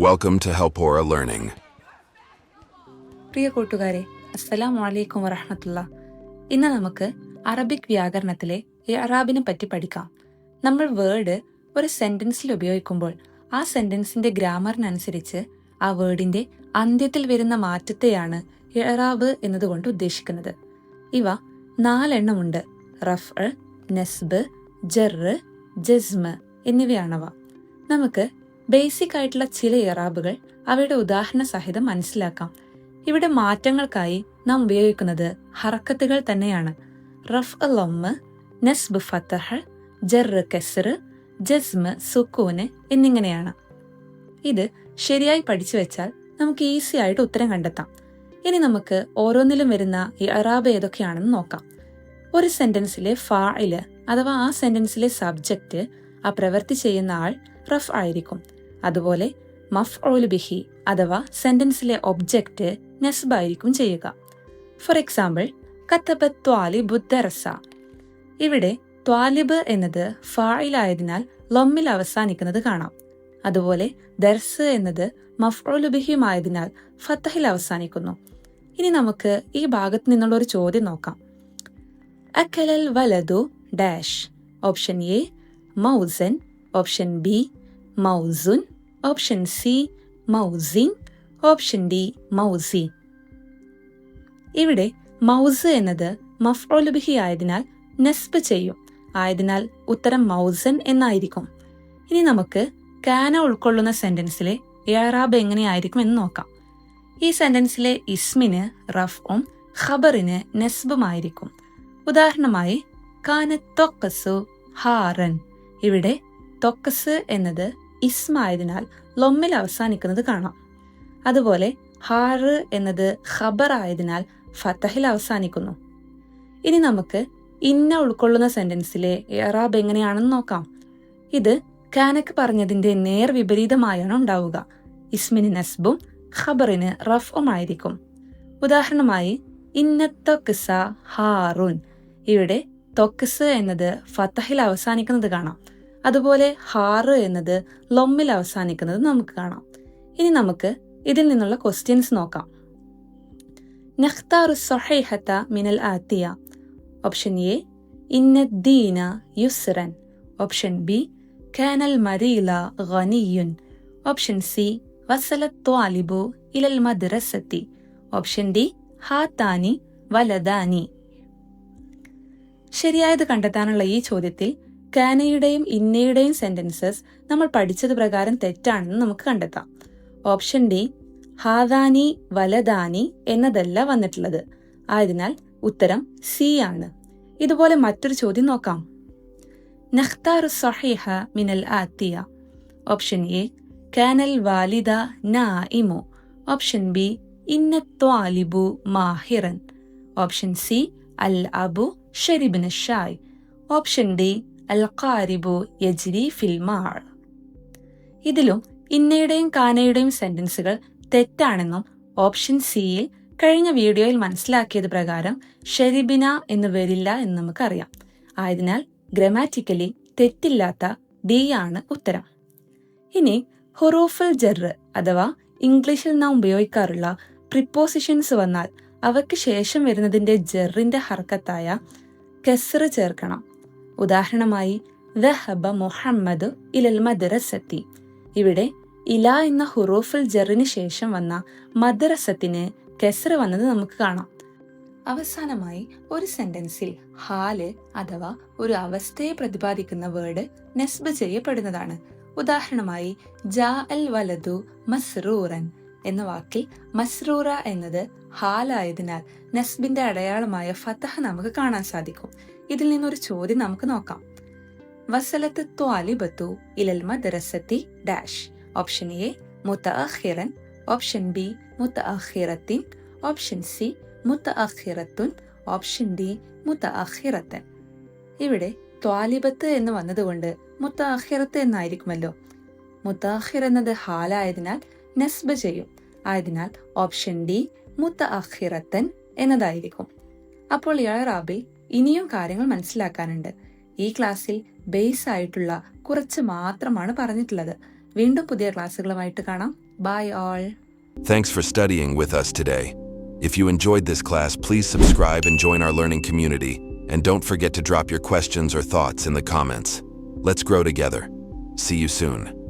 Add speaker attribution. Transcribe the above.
Speaker 1: Welcome to Helpora Learning.
Speaker 2: പ്രിയ കൂട്ടുകാരെ, അസ്സലാമു അലൈക്കും വറഹ്മത്തുള്ളാഹി. ഇന്ന് നമുക്ക് അറബിക് വ്യാകരണത്തിലെ ഇഅ്റാബിനെ പറ്റി പഠിക്കാം. നമ്മൾ വേർഡ് ഒരു സെന്റൻസിൽ ഉപയോഗിക്കുമ്പോൾ ആ സെന്റൻസിന്റെ ഗ്രാമറിനനുസരിച്ച് ആ വേർഡിന്റെ അന്ത്യത്തിൽ വരുന്ന മാറ്റത്തെയാണ് ഇഅ്റാബ് എന്നതുകൊണ്ട് ഉദ്ദേശിക്കുന്നത്. ഇവ 4 എണ്ണമുണ്ട്. റഫ്അ്, നസ്ബ്, ജർറ്, ജസ്മ് എന്നിവയാണവ. നമുക്ക് ബേസിക് ആയിട്ടുള്ള ചില ഇഅ്റാബുകൾ അവയുടെ ഉദാഹരണ സഹിതം മനസ്സിലാക്കാം. ഇവിടെ മാറ്റങ്ങൾക്കായി നാം ഉപയോഗിക്കുന്നത് ഹറക്കത്തുകൾ തന്നെയാണ്. റഫ്അ് ലമ്മ്, നസ്ബ് ഫതഹ്, ജർറ് കസ്റ്, ജസ്മ് സുക്കൂന് എന്നിങ്ങനെയാണ്. ഇത് ശരിയായി പഠിച്ചു വെച്ചാൽ നമുക്ക് ഈസി ആയിട്ട് ഉത്തരം കണ്ടെത്താം. ഇനി നമുക്ക് ഓരോന്നിലും വരുന്ന ഇഅ്റാബ് ഏതൊക്കെയാണെന്ന് നോക്കാം. ഒരു സെന്റൻസിലെ ഫാഇല് അഥവാ ആ സെന്റൻസിലെ സബ്ജക്റ്റ്, ആ പ്രവൃത്തി ചെയ്യുന്ന ആൾ റഫ് ആയിരിക്കും. അതുപോലെ മഫ്ഊൽ ബിഹി അഥവാ സെന്റൻസിലെ ഒബ്ജക്റ്റ് നസ്ബായിരിക്കും ചെയ്യുക. ഫോർ എക്സാമ്പിൾ, കതബ ത്വാലിബു ദർസ. ഇവിടെ ത്വാലിബ് എന്നത് ഫാഇലായതിനാൽ ലമ്മിൽ അവസാനിക്കുന്നത് കാണാം. അതുപോലെ ദർസ് എന്നത് മഫ്ഊൽ ബിഹിയുമായതിനാൽ ഫതഹിൽ അവസാനിക്കുന്നു. ഇനി നമുക്ക് ഈ ഭാഗത്ത് നിന്നുള്ള ഒരു ചോദ്യം നോക്കാം. അക്കലൽ വലദു ഡാഷ്. ഓപ്ഷൻ എ മൗസൻ, ഓപ്ഷൻ ബി മൗസുൻ, ഓപ്ഷൻ സി മൗസിൻ, ഓപ്ഷൻ ഡി മൗസി. ഇവിടെ മൗസ് എന്നത് മഫ്ഊൽ ബിഹി ആയതിനാൽ നസ്ബ് ചെയ്യും. ആയതിനാൽ ഉത്തരം മൗസൻ എന്നായിരിക്കും. ഇനി നമുക്ക് കാന ഉൾക്കൊള്ളുന്ന സെന്റൻസിലെ ഇഅ്റാബ് എങ്ങനെയായിരിക്കും എന്ന് നോക്കാം. ഈ സെന്റൻസിലെ ഇസ്മിന് റഫ്ഉം ഖബറിന് നസ്ബുമായിരിക്കും. ഉദാഹരണമായി കാന തൊക്കസു ഹാറൻ. ഇവിടെ തൊക്കസ് എന്നത് ഇസ്മായതിനാൽ ലൊമ്മിൽ അവസാനിക്കുന്നത് കാണാം. അതുപോലെ ഹാറ് എന്നത് ഖബർ ആയതിനാൽ ഫതഹിൽ അവസാനിക്കുന്നു. ഇനി നമുക്ക് ഇന്ന ഉൾക്കൊള്ളുന്ന സെന്റൻസിലെ ഇഅ്റാബ് എങ്ങനെയാണെന്ന് നോക്കാം. ഇത് കാനക്ക് പറഞ്ഞതിന്റെ നേർ വിപരീതമായാണ് ഉണ്ടാവുക. ഇസ്മിന് നസ്ബും ഖബറിന് റഫ്ഉമായിരിക്കും. ഉദാഹരണമായി ഇന്ന തൊക്സ ഹാറൂൻ. ഇവിടെ തൊക്സ് എന്നത് ഫതഹിൽ അവസാനിക്കുന്നത് കാണാം. അതുപോലെ ഹാറ് എന്നത് ലൊമ്മിൽ അവസാനിക്കുന്നത് നമുക്ക് കാണാം. ഇനി നമുക്ക് ഇതിൽ നിന്നുള്ള ക്വസ്റ്റ്യൻസ് നോക്കാം. നഖ്താറു സ്വഹീഹത മിനൽ ആതിയ. ഓപ്ഷൻ എ ഇന്നദ്ദീന യുസ്റൻ. ഓപ്ഷൻ ബി കാനൽ മരീല ഗനിയുൻ. ഓപ്ഷൻ സി വസലത് ത്വാലിബു ഇലൽ മദ്രസതി. Option D ഹാതാനി വലദാനി. ശരിയായത് കണ്ടെത്താനുള്ള ഈ ചോദ്യത്തിൽ കാനയുടെയും ഇന്നയുടെയും സെന്റൻസസ് നമ്മൾ പഠിച്ചത് പ്രകാരം തെറ്റാണെന്ന് നമുക്ക് കണ്ടെത്താം. ഓപ്ഷൻ ഡി ഹാദാനി വലദാനി എന്നതല്ല വന്നിട്ടുള്ളത്. ആയതിനാൽ ഉത്തരം സി ആണ്. ഇതുപോലെ മറ്റൊരു ചോദ്യം നോക്കാം. നഖ്താറു സ്വഹീഹ മിനൽ ആതിയ. ഓപ്ഷൻ എ കാനൽ വാലിദ നാഇമു. ഓപ്ഷൻ ബി ഇന്ന ത്വാലിബു മാഹിറൻ. ഓപ്ഷൻ സി അൽ അബു ഷരിബിന് ഷായ്. ഓപ്ഷൻ ഡി അൽ ഖാരിബു യജ്രി ഫിൽ മാൾ. ഇതിലും ഇന്നയുടെയും കാനയുടെയും സെന്റൻസുകൾ തെറ്റാണെന്നും ഓപ്ഷൻ സിയിൽ കഴിഞ്ഞ വീഡിയോയിൽ മനസ്സിലാക്കിയത് പ്രകാരം ഷരിബിന എന്ന് വരില്ല എന്ന് നമുക്കറിയാം. ആയതിനാൽ ഗ്രാമാറ്റിക്കലി തെറ്റില്ലാത്ത ഡി ആണ് ഉത്തരം. ഇനി ഹുറൂഫുൽ ജർറ് അഥവാ ഇംഗ്ലീഷിൽ നാം ഉപയോഗിക്കാറുള്ള പ്രിപ്പോസിഷൻസ് വന്നാൽ അവയ്ക്ക് ശേഷം വരുന്നതിന്റെ ജറിന്റെ ഹർക്കത്തായ കസ്റ് ചേർക്കണം. ഉദാഹരണമായി ദഹബ മുഹമ്മദ് ഇലൽ മദ്രസത്തി. ഇവിടെ ഇല എന്ന ഹുറൂഫുൽ ജറിന് ശേഷം വന്ന മദ്രസത്തിന് കസ്റ് വന്നത് നമുക്ക് കാണാം. അവസാനമായി ഒരു സെന്റൻസിൽ ഹാല് അഥവാ ഒരു അവസ്ഥയെ പ്രതിപാദിക്കുന്ന വേർഡ് നസ്ബ് ചെയ്യപ്പെടുന്നതാണ്. ഉദാഹരണമായി ജാ അൽ വലദു മസ്റൂറൻ എന്ന വാക്കിൽ മസ്റൂറ എന്നത് ഹാലായതിനാൽ നസ്ബിന്റെ അടയാളമായ ഫതഹ് നമുക്ക് കാണാൻ സാധിക്കും. ഇതിൽ നിന്നൊരു ചോദ്യം നമുക്ക് നോക്കാം. വസലത്ത് ത്വാലിബത്തു ഇലൽ മദ്രസത്തി ഡാഷ്. ഓപ്ഷൻ എ മുതഅഖിറൻ. ഓപ്ഷൻ ബി മുതഅഖിറത്തിൻ. ഓപ്ഷൻ സി മുതഅഖിറത്തുൻ. ഓപ്ഷൻ ഡി മുതഅഖിറത്തൻ. ഇവിടെ ത്വാലിബത്ത് എന്ന് വന്നതുകൊണ്ട് മുതഅഖിറത്ത് എന്നായിരിക്കുമല്ലോ. മുതഅഖിർ എന്നത് ഹാലായതിനാൽ നസ്ബ് ചെയ്യും. ആയതിനാൽ ഓപ്ഷൻ ഡി മുതഅഖിറത്തൻ എന്നതായിരിക്കും. അപ്പോൾ ഇഅ്റാബിൽ ഇനിയും കാര്യങ്ങൾ മനസ്സിലാക്കാനുണ്ട്. ഈ ക്ലാസ്സിൽ ബേസ് ആയിട്ടുള്ള കുറച്ച് മാത്രമാണ് പറഞ്ഞിട്ടുള്ളത്. വീണ്ടും പുതിയ ക്ലാസ്സുകളുമായിട്ട് കാണാം. Bye all.
Speaker 1: Thanks for studying with us today. If you enjoyed this class, please subscribe and join our learning community. And don't forget to drop your questions or thoughts in the comments. Let's grow together. See you soon.